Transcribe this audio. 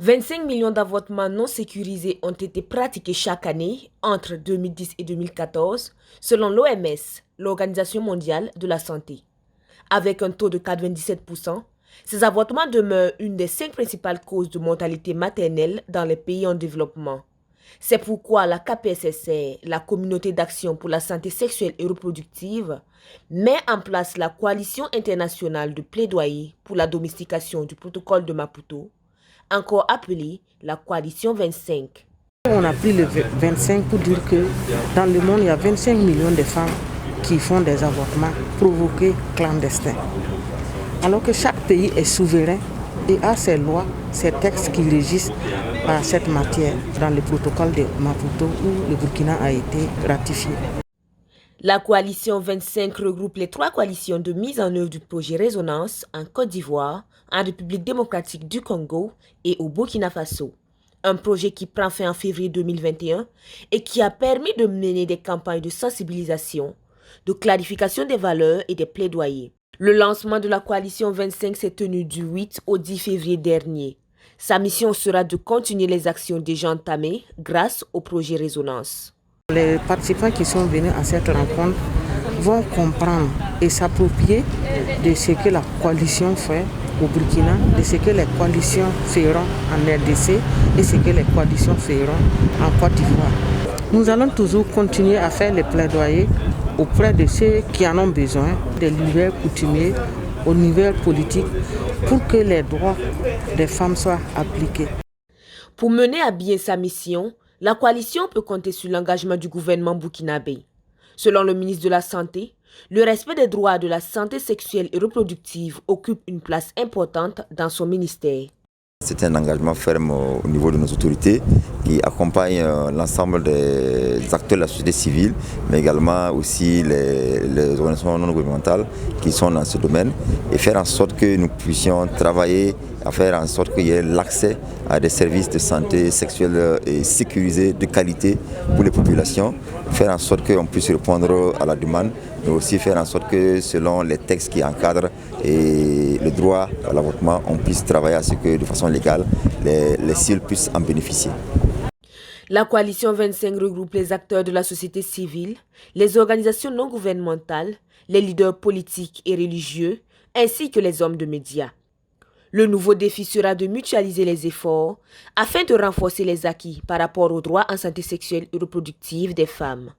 25 millions d'avortements non sécurisés ont été pratiqués chaque année entre 2010 et 2014, selon l'OMS, l'Organisation mondiale de la santé. Avec un taux de 97%, ces avortements demeurent une des 5 principales causes de mortalité maternelle dans les pays en développement. C'est pourquoi la KPSSR, la Communauté d'action pour la santé sexuelle et reproductive, met en place la coalition internationale de plaidoyer pour la domestication du protocole de Maputo, encore appelée la coalition 25. On a pris le 25 pour dire que dans le monde, il y a 25 millions de femmes qui font des avortements provoqués clandestins. Alors que chaque pays est souverain et a ses lois, ses textes qui régissent par cette matière dans le protocole de Maputo où le Burkina a été ratifié. La coalition 25 regroupe les 3 coalitions de mise en œuvre du projet Résonance en Côte d'Ivoire, en République démocratique du Congo et au Burkina Faso. Un projet qui prend fin en février 2021 et qui a permis de mener des campagnes de sensibilisation, de clarification des valeurs et des plaidoyers. Le lancement de la coalition 25 s'est tenu du 8 au 10 février dernier. Sa mission sera de continuer les actions déjà entamées grâce au projet Résonance. Les participants qui sont venus à cette rencontre vont comprendre et s'approprier de ce que la coalition fait au Burkina, de ce que les coalitions feront en RDC et ce que les coalitions feront en Côte d'Ivoire. Nous allons toujours continuer à faire les plaidoyers auprès de ceux qui en ont besoin, des leaders coutumiers au niveau politique, pour que les droits des femmes soient appliqués. Pour mener à bien sa mission, la coalition peut compter sur l'engagement du gouvernement burkinabé. Selon le ministre de la Santé, le respect des droits de la santé sexuelle et reproductive occupe une place importante dans son ministère. C'est un engagement ferme au niveau de nos autorités qui accompagnent l'ensemble des acteurs de la société civile, mais également aussi les organisations non gouvernementales qui sont dans ce domaine, et faire en sorte que nous puissions travailler à faire en sorte qu'il y ait l'accès à des services de santé sexuelle et sécurisés de qualité pour les populations, faire en sorte qu'on puisse répondre à la demande, mais aussi faire en sorte que selon les textes qui encadrent et le droit à l'avortement, on puisse travailler à ce que de façon légale, les cibles puissent en bénéficier. La coalition 25 regroupe les acteurs de la société civile, les organisations non gouvernementales, les leaders politiques et religieux, ainsi que les hommes de médias. Le nouveau défi sera de mutualiser les efforts afin de renforcer les acquis par rapport aux droits en santé sexuelle et reproductive des femmes.